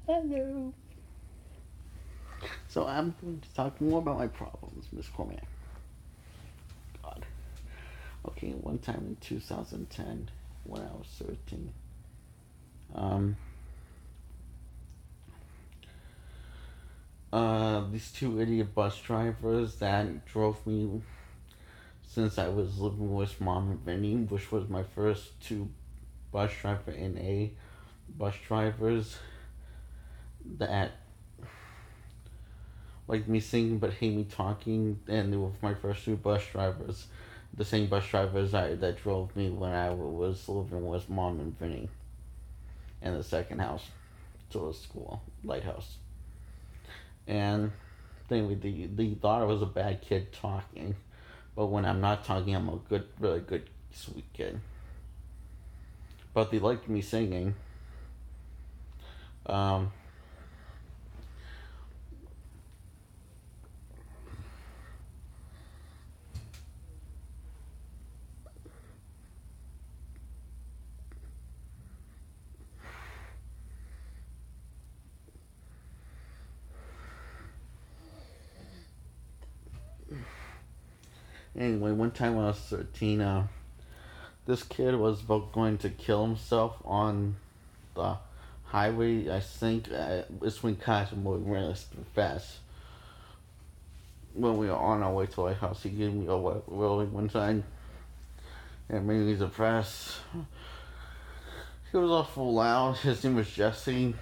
Hello. So I'm going to talk more about my problems, Miss Cormac. God. Okay, one time in 2010, when I was 13, um, these two idiot bus drivers that drove me since I was living with Mom and Vinny, which was my first two bus driver in a bus drivers that like me singing but hate me talking, and they were my first two bus drivers, the same bus drivers that drove me when I was living with Mom and Vinny in the second house to a school, Lighthouse. And anyway, they thought I was a bad kid talking, but when I'm not talking, I'm a good, really good, sweet kid. But they liked me singing. Um, anyway, one time when I was 13, this kid was about going to kill himself on the highway. I think it's when cars were really fast. When we were on our way to my house, he gave me a rolling one time and made me depressed. He was awful loud. His name was Jesse.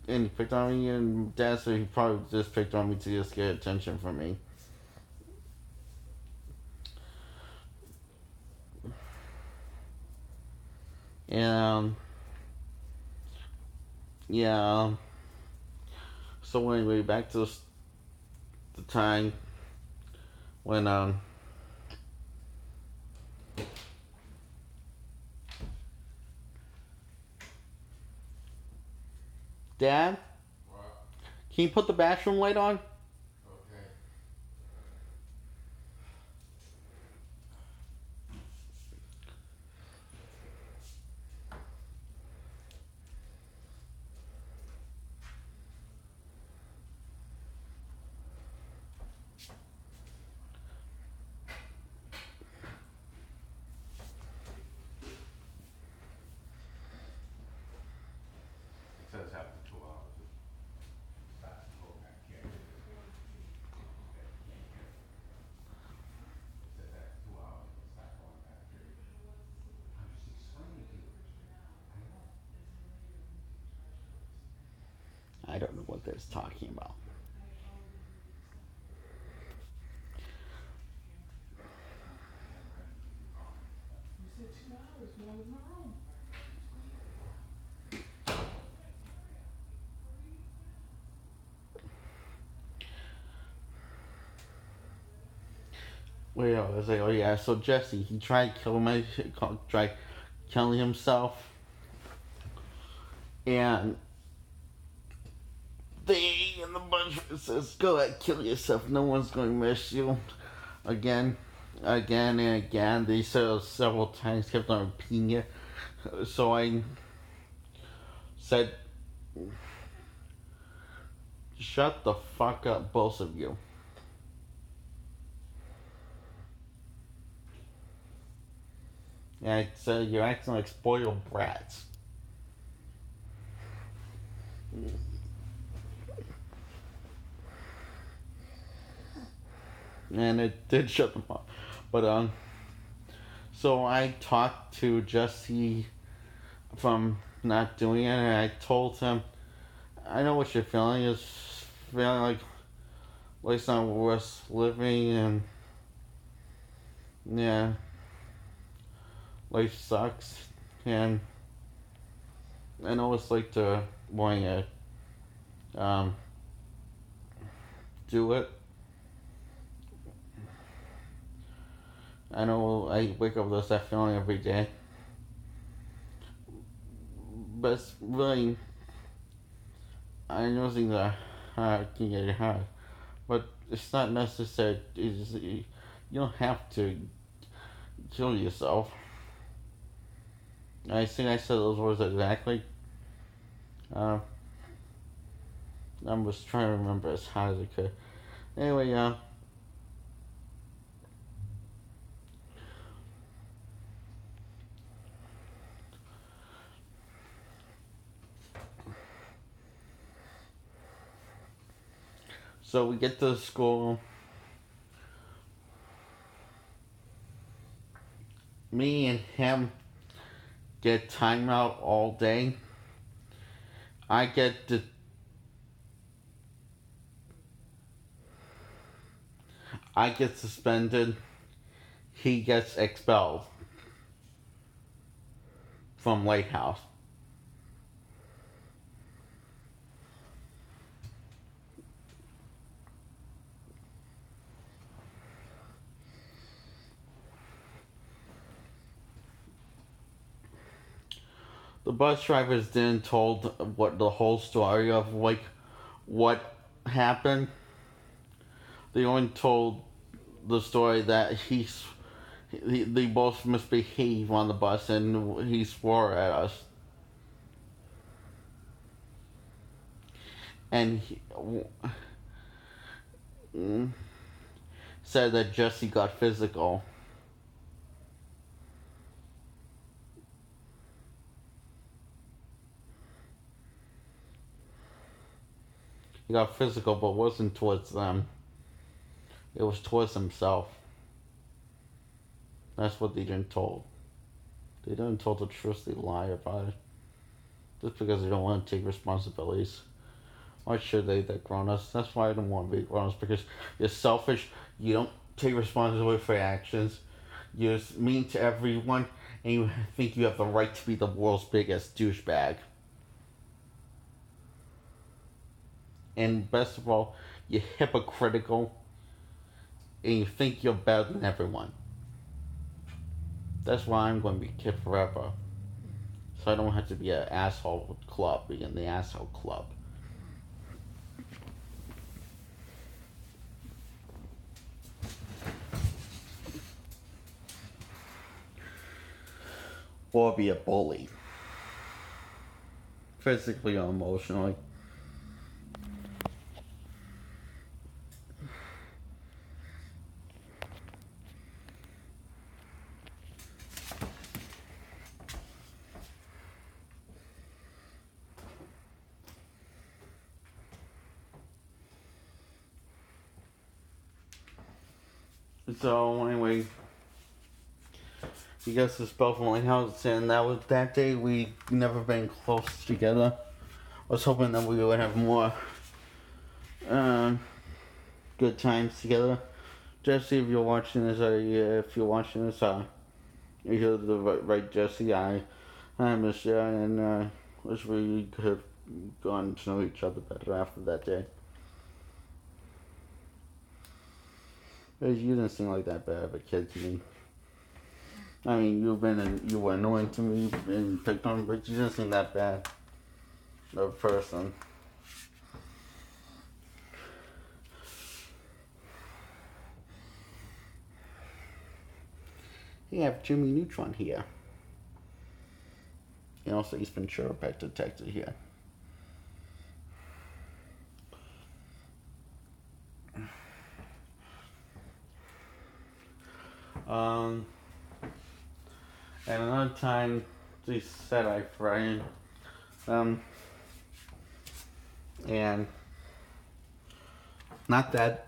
And he picked on me, and Dad said he probably just picked on me to just get attention from me. And, yeah. So anyway, back to the time when, Dad, What? can you put the bathroom light on? Okay. It says after 2 hours. It says after 2 hours, it'll start going back here. I'm just explaining to you. I know. I don't know what that's talking about. You said 2 hours when I was in my room. Wait, I was like, oh yeah. So Jesse, he tried killing himself, and they in the bunch says, "Go ahead, kill yourself. No one's going to miss you." Again, again and again. They said it several times, kept on repeating it. So I said, "Shut the fuck up, both of you." And I said, "You're acting like spoiled brats." And it did shut them up. But so I talked to Jesse from not doing it, and I told him, I know what you're feeling is feeling like life's not worth living, and yeah, life sucks, and I know it's like to wanting to do it. I know I wake up with that feeling every day, but it's really, I know things are hard, can get hard, but it's not necessary. You don't have to kill yourself. I think I said those words exactly. Uh, I was trying to remember as hard as I could. Anyway, so we get to school. Me and him get timeout all day. I get to I get suspended. He gets expelled from Lighthouse. The bus drivers didn't told what the whole story of like what happened. They only told the story that they both misbehaved on the bus and he swore at us. And said that Jesse got physical. He got physical, but wasn't towards them. It was towards himself. That's what they didn't told. They didn't told the truth. They lie about it just because they don't want to take responsibilities. Why should they? They're grown-ups. That's why I don't want to be grown-ups, because you're selfish. You don't take responsibility for your actions. You're mean to everyone, and you think you have the right to be the world's biggest douchebag. And best of all, you're hypocritical, and you think you're better than everyone. That's why I'm going to be a kid forever. So I don't have to be an asshole club, be in the asshole club. Or be a bully. Physically or emotionally. So anyway, he gets expelled from Lighthouse, and that day we never been close together. I was hoping that we would have more good times together. Jesse, if you're watching this, you're the right Jesse. I miss you, and wish we could have gone to know each other better after that day. Because you didn't seem like that bad of a kid to me. I mean, you were annoying to me and picked on, but you didn't seem that bad of a person. You have Jimmy Neutron here. And also East Ventura Pet Detective here. And another time they said I frightened. And not that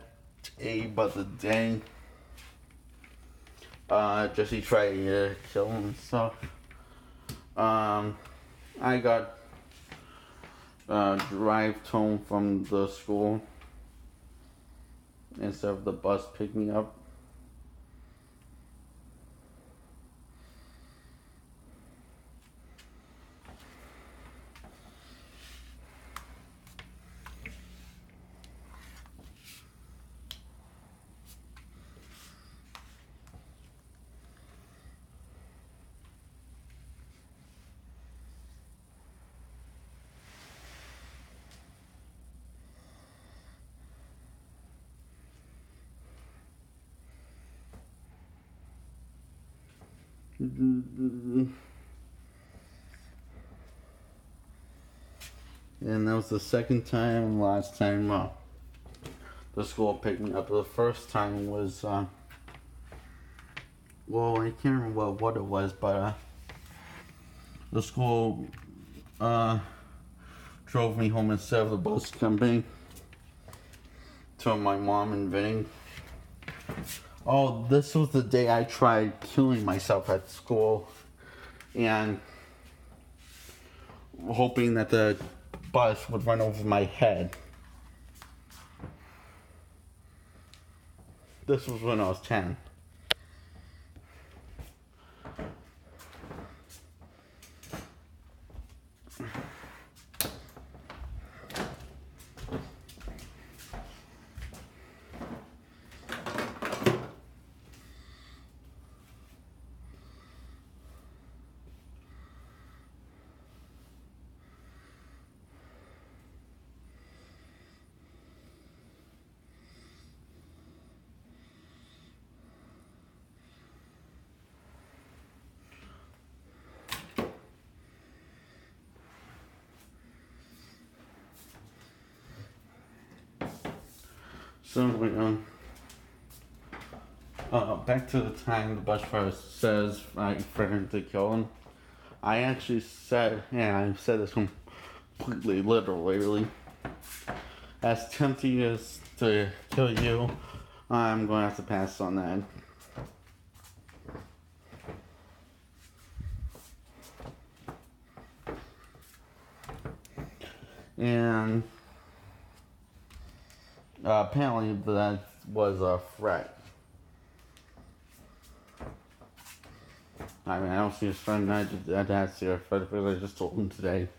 day, but the day Jesse tried to kill himself. I got drive home from the school instead of the bus pick me up. And that was the second time and last time the school picked me up. The first time was, well, I can't remember what it was, but the school drove me home instead of the bus company to my mom and Vinny. Oh, this was the day I tried killing myself at school and hoping that the bus would run over my head. This was when I was 10. So, back to the time the bus driver says I threatened to kill him. I actually said, and I said this completely literally, as tempting as to kill you, I'm going to have to pass on that. And apparently that was a threat. I mean, I don't see his friend. I had to see a threat because I just told him today.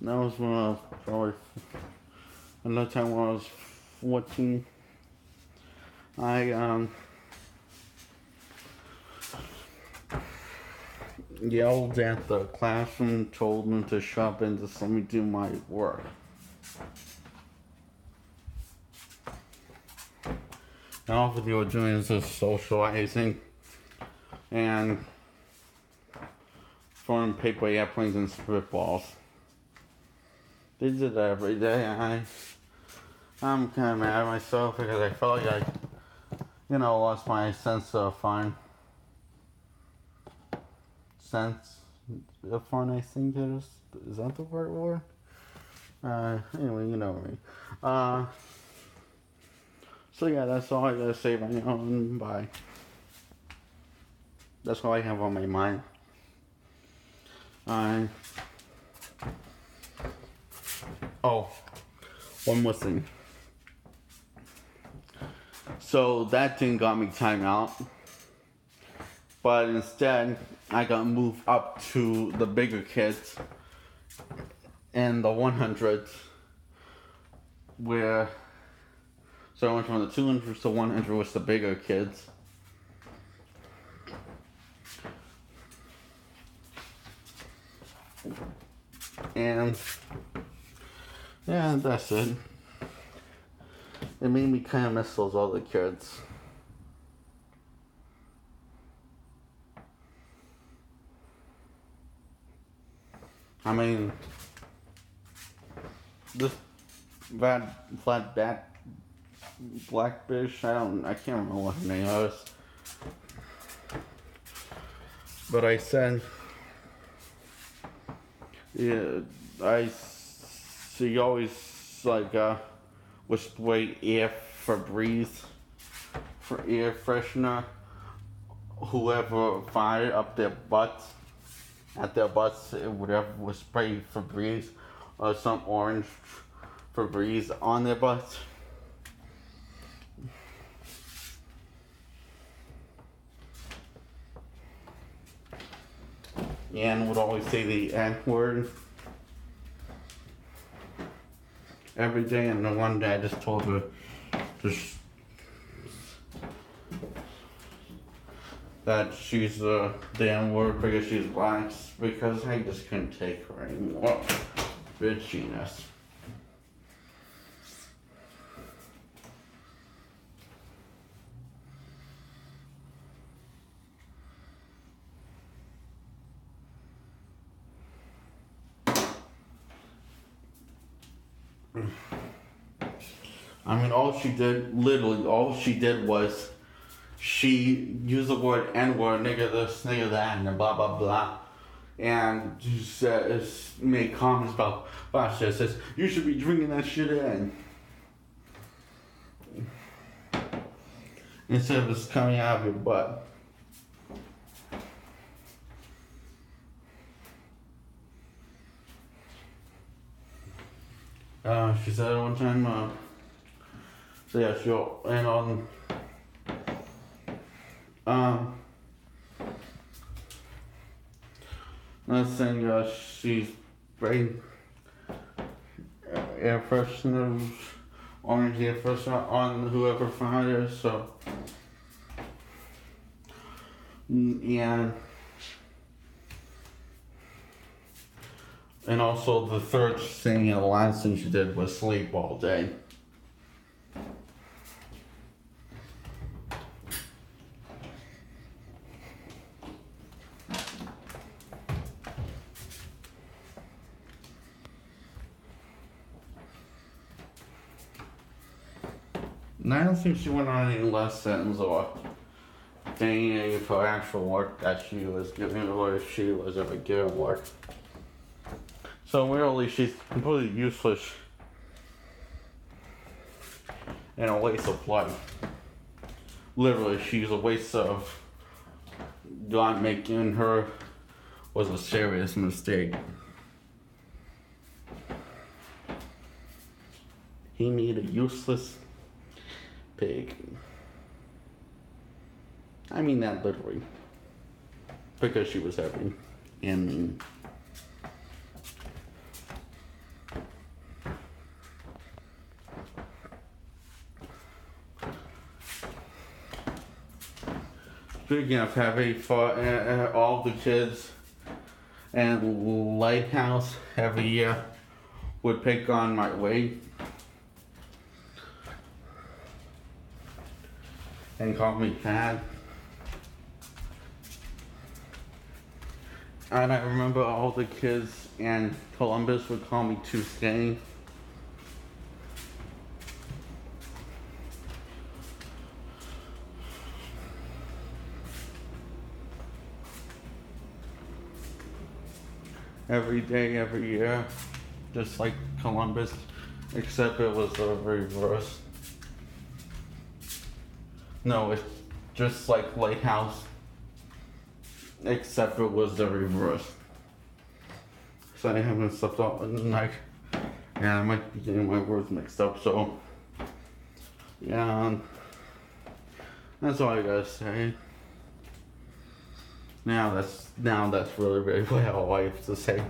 That was when I was probably another time when I was 14. I yelled at the classroom, told them to shut up and just let me do my work. And all they were doing is just socializing and throwing paper airplanes and spitballs. They did that every day. I'm kind of mad at myself because I felt like I, lost my sense of fun. Sense of fun, I think it is. Is that the right word? Anyway, you know me. So yeah, that's all I gotta say right now, and bye. That's all I have on my mind. Oh, one more thing. So that thing got me timeout, but instead I got moved up to the bigger kids and the 100s, where so I went from the 200s to 100 with the bigger kids. And yeah, that's it. It made me kind of miss those other kids. I mean, this flat back black bitch, I can't remember what her name was. But I said, yeah, she always would spray air freshener, whoever fired up their butts, whatever was spray Febreze or some orange Febreze on their butts. And would always say the N word every day, and then one day I just told her, that she's the N-word because she's black, because I just couldn't take her anymore. Bitchiness. I mean, literally, all she did was she used the word N-word, nigga this, nigga that, and blah, blah, blah. And just made comments about shit. Says, you should be drinking that shit in. Instead of it's coming out of your butt. She said it one time, so yeah, sure. And another thing, she's spraying air fresheners, orange air freshener on whoever found her, so. And also the third thing and the last thing she did was sleep all day. And I don't think she went on any less sentence or any for actual work that she was giving, or if she was ever given work. So really, she's completely useless and a waste of life. Literally, she's a waste of. God making her was a serious mistake. He made a useless pig. I mean that literally. Because she was heavy and mean. Speaking of heavy, for all the kids and Lighthouse every year would pick on my weight and call me fat. And I remember all the kids in Columbus would call me too skinny. Every day, every year, just like Columbus, except it was the reverse. No, it's just like Lighthouse, except it was the reverse. So I haven't slept all night. Yeah, I might be getting my words mixed up, so yeah, that's all I gotta say. Now that's really all I have to say.